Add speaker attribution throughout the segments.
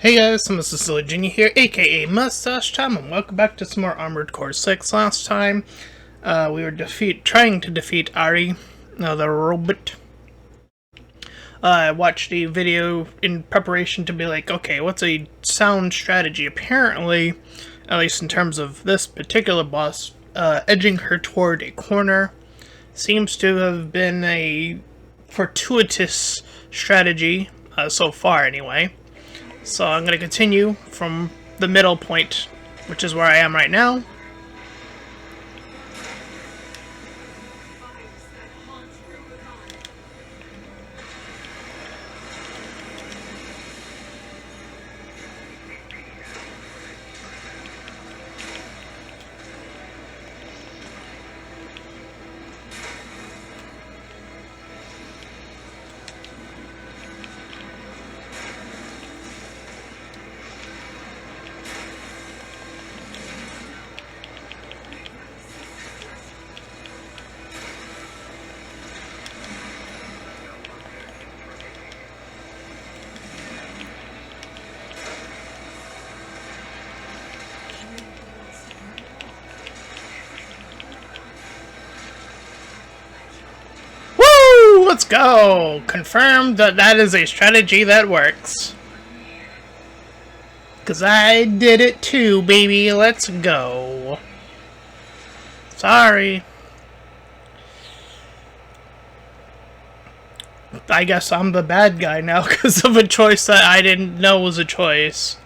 Speaker 1: Hey guys, I'm Mr. Junior here, aka Mustached, and welcome back to some more Armored Core 6. Last time, we were trying to defeat Ari, the robot. I watched a video in preparation to be like, okay, what's a sound strategy? Apparently, at least in terms of this particular boss, edging her toward a corner seems to have been a fortuitous strategy, so far anyway. So I'm going to continue from the middle point, which is where I am right now. Let's go! Confirmed that that is a strategy that works. Cause I did it too, baby. Let's go. Sorry. I guess I'm the bad guy now because of a choice that I didn't know was a choice.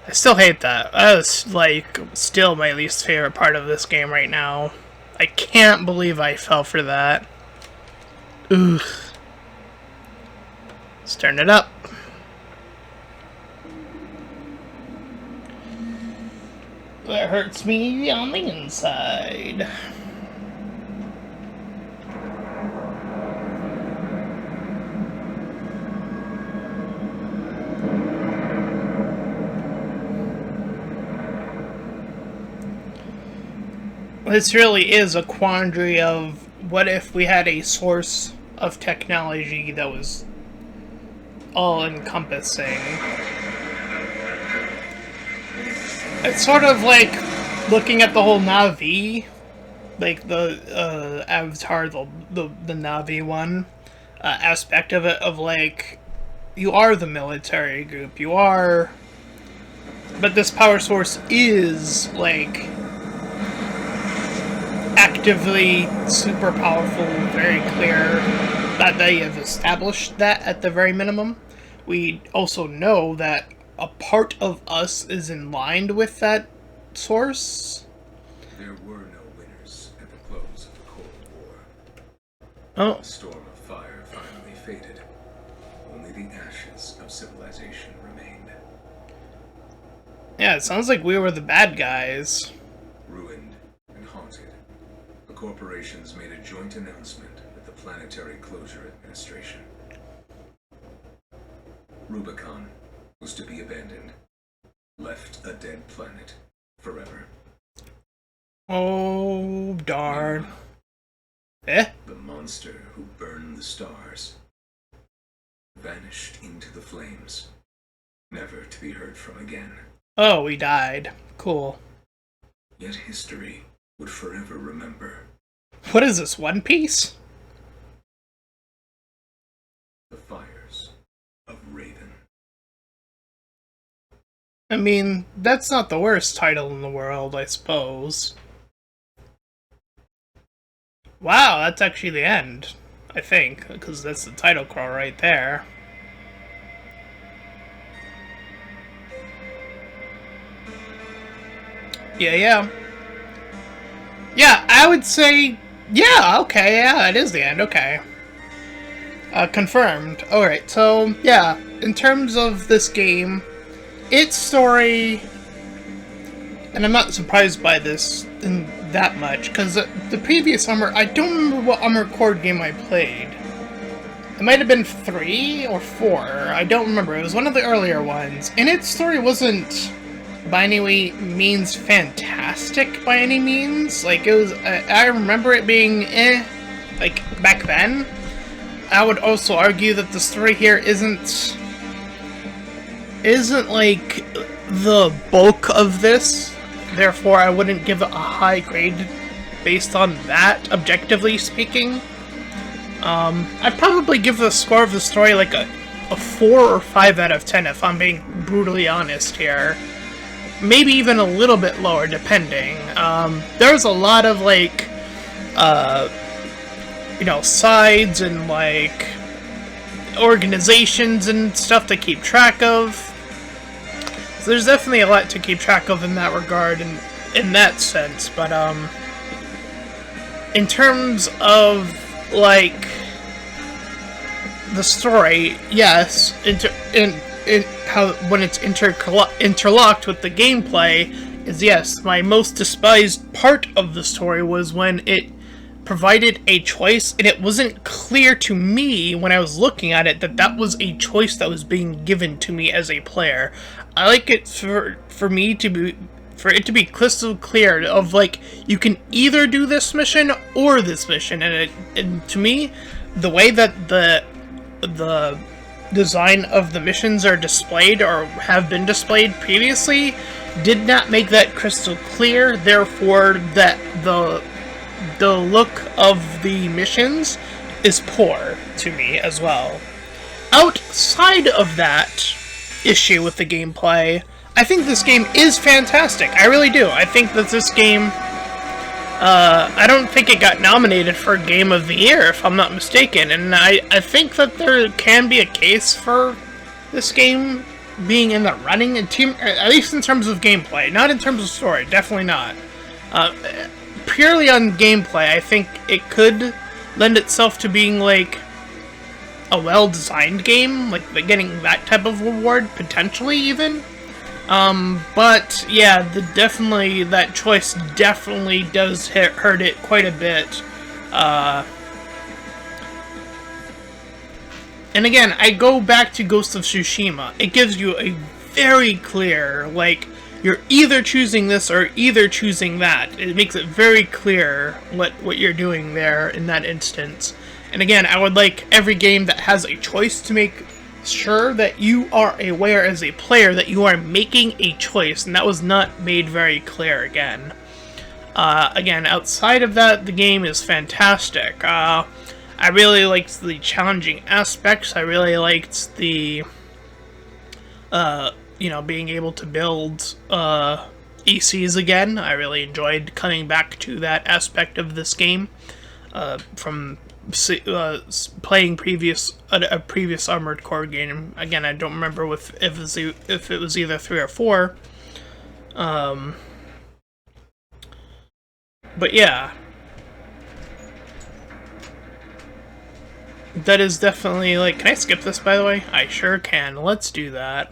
Speaker 1: I still hate that. That is, like, still my least favorite part of this game right now. I can't believe I fell for that. Ugh. Let's turn it up. That hurts me on the inside. This really is a quandary of what if we had a source of technology that was all-encompassing. It's sort of like looking at the whole Na'vi, like the Avatar, the Na'vi one, aspect of it, of like, you are the military group, you are, but this power source is, like, actively super powerful, very clear that they have established that at the very minimum. We also know that a part of us is in line with that source.
Speaker 2: There were no winners at the close of the Cold War.
Speaker 1: Oh.
Speaker 2: The storm of fire finally faded. Only the ashes of civilization remained.
Speaker 1: Yeah, it sounds like we were the bad guys.
Speaker 2: Ruined and haunted, the corporations made a joint announcement with the Planetary Closure Administration. Rubicon was to be abandoned, left a dead planet forever.
Speaker 1: Oh, darn. Eh?
Speaker 2: The monster who burned the stars vanished into the flames, never to be heard from again.
Speaker 1: Oh, we died. Cool.
Speaker 2: Yet history would forever remember.
Speaker 1: What is this, One Piece?
Speaker 2: The fires of Raven.
Speaker 1: I mean, that's not the worst title in the world, I suppose. Wow, that's actually the end, I think, because that's the title crawl right there. Yeah. Yeah, I would say, yeah, okay, yeah, it is the end, okay. Confirmed. Alright, so, yeah, in terms of this game, its story, and I'm not surprised by this in that much, because the previous I don't remember what Armored Core game I played. It might have been 3 or 4, I don't remember, it was one of the earlier ones, and its story wasn't by any means fantastic by any means. Like, it was, I remember it being like, back then. I would also argue that the story here isn't isn't like the bulk of this, therefore I wouldn't give it a high grade based on that, objectively speaking. I'd probably give the score of the story like a 4 or 5 out of 10 if I'm being brutally honest here. Maybe even a little bit lower, depending. There's a lot of, like, you know, sides and, like, organizations and stuff to keep track of. So there's definitely a lot to keep track of in that regard, and in that sense, but, in terms of, like, the story, yes, how when it's interlocked with the gameplay, is yes, my most despised part of the story was when it provided a choice, and it wasn't clear to me when I was looking at it that that was a choice that was being given to me as a player. I like it for it to be crystal clear of, like, you can either do this mission or this mission, and to me, the way that the design of the missions are displayed or have been displayed previously did not make that crystal clear, therefore that the look of the missions is poor to me as well. Outside of that issue with the gameplay, I think this game is fantastic. I really do. I think that this game, I don't think it got nominated for Game of the Year, if I'm not mistaken, and I think that there can be a case for this game being in the running, at least in terms of gameplay, not in terms of story, definitely not. Purely on gameplay, I think it could lend itself to being, like, a well-designed game, like getting that type of reward, potentially even. But yeah, that choice definitely does hurt it quite a bit. And again, I go back to Ghost of Tsushima. It gives you a very clear, like, you're either choosing this or either choosing that. It makes it very clear what you're doing there in that instance. And again, I would like every game that has a choice to make sure that you are aware as a player that you are making a choice, and that was not made very clear again. Again, outside of that, the game is fantastic. I really liked the challenging aspects. I really liked the, you know, being able to build ECs again. I really enjoyed coming back to that aspect of this game from playing a previous Armored Core game. Again, I don't remember if it was either 3 or 4. But yeah, that is definitely, like, can I skip this, by the way? I sure can. Let's do that.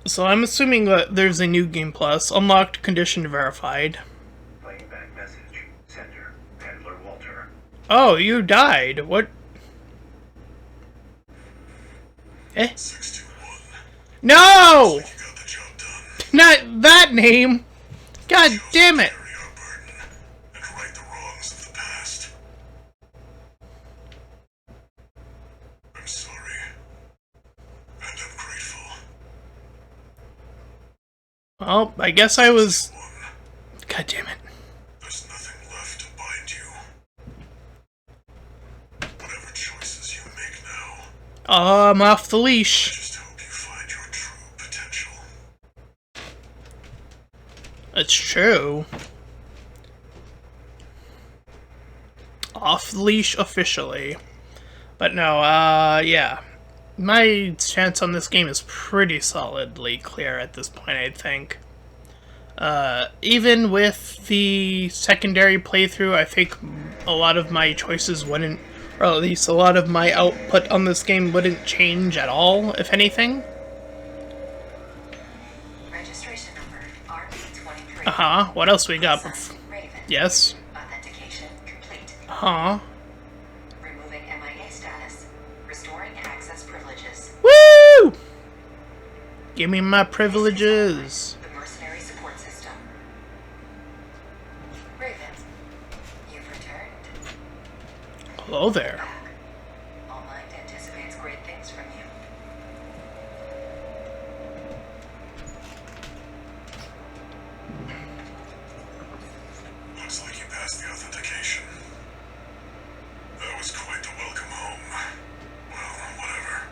Speaker 1: So I'm assuming that there's a new game plus, unlocked, condition verified. Oh, you died. What? Eh? 621. No! Not that name! God damn it! I'm sorry. And I'm grateful. Well, I guess I was... God damn it. There's nothing left to bind you. Whatever choices you make now. Oh, I'm off the leash. I just hope you find your true potential. It's true. Off the leash officially. But no, yeah. My chance on this game is pretty solidly clear at this point, I think. Even with the secondary playthrough, I think a lot of my choices wouldn't, or at least a lot of my output on this game wouldn't change at all, if anything. Registration number RP23. Uh-huh. What else we got? Yes. Authentication complete. Uh-huh. Removing MIA status. Restoring access privileges. Woo! Give me my privileges. The mercenary support system. Raven, you've returned. Hello there. All my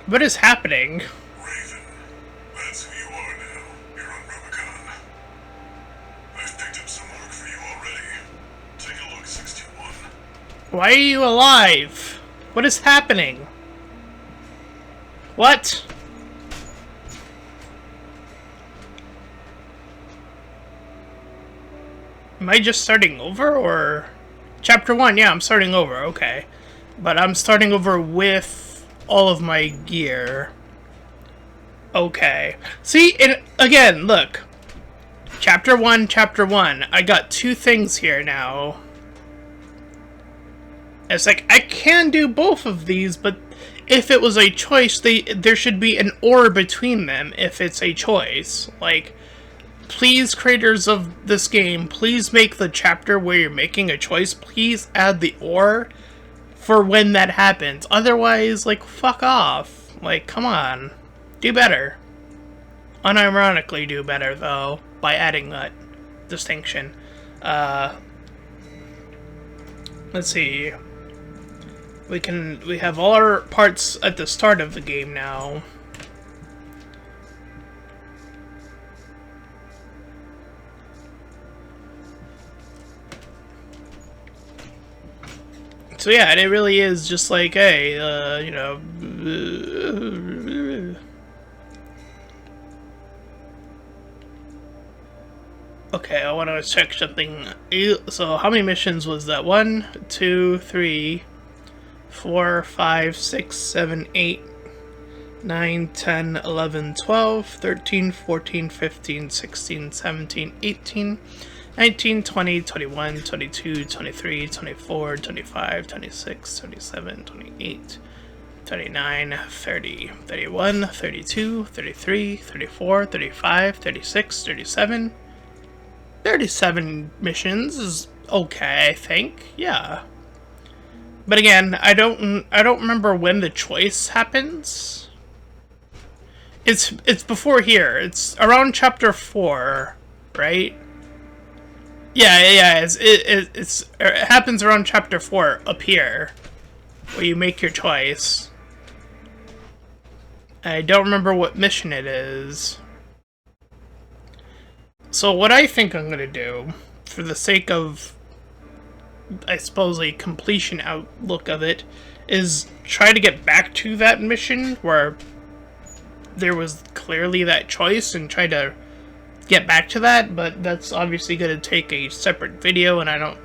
Speaker 1: What is happening?
Speaker 3: Raven, that's who you are now. You're on Rubicon. I've picked up some work for you already. Take a look, 61.
Speaker 1: Why are you alive? What is happening? What? Am I just starting over, or... Chapter 1, yeah, I'm starting over, okay. But I'm starting over with all of my gear. Okay. See, again, look. Chapter 1, I got 2 things here now. It's like, I can do both of these, but if it was a choice, there should be an or between them if it's a choice. Like, please, creators of this game, please make the chapter where you're making a choice, please add the or for when that happens. Otherwise, like, fuck off. Like, come on. Do better. Unironically do better, though, by adding that distinction. Let's see. We have all our parts at the start of the game now. So yeah, it really is just like, hey, you know... Okay, I want to check something. So how many missions was that? 1, 2, 3, 4, 5, 6, 7, 8, 9, 10, 11, 12, 13, 14, 15, 16, 17, 18, 19, 20, 21, 22, 23, 24, 25, 26, 27, 28, 29, 30, 31, 32, 33, 34, 35, 36, 37. 37 missions is okay, I think. Yeah. But again, I don't remember when the choice happens. It's before here. It's around chapter 4, right? Yeah. It happens around chapter 4 up here, where you make your choice. I don't remember what mission it is. So what I think I'm gonna do, for the sake of, I suppose, a completion outlook of it, is try to get back to that mission where there was clearly that choice and try to get back to that, but that's obviously going to take a separate video, and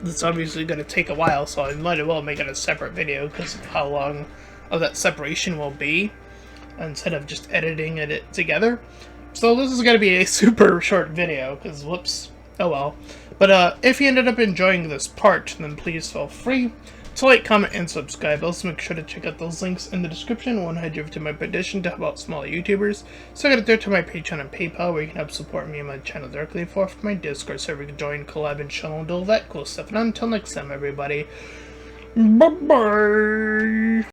Speaker 1: it's obviously going to take a while, so I might as well make it a separate video because of how long of that separation will be, instead of just editing it together. So this is going to be a super short video, because whoops, oh well. But if you ended up enjoying this part, then please feel free to like, comment, and subscribe. Also make sure to check out those links in the description. I want to head you over to my petition to help out smaller YouTubers. So I got it there to my Patreon and PayPal, where you can help support me and my channel directly. For my Discord server, you can join, collab, and channel, and all that cool stuff. And until next time, everybody, bye-bye!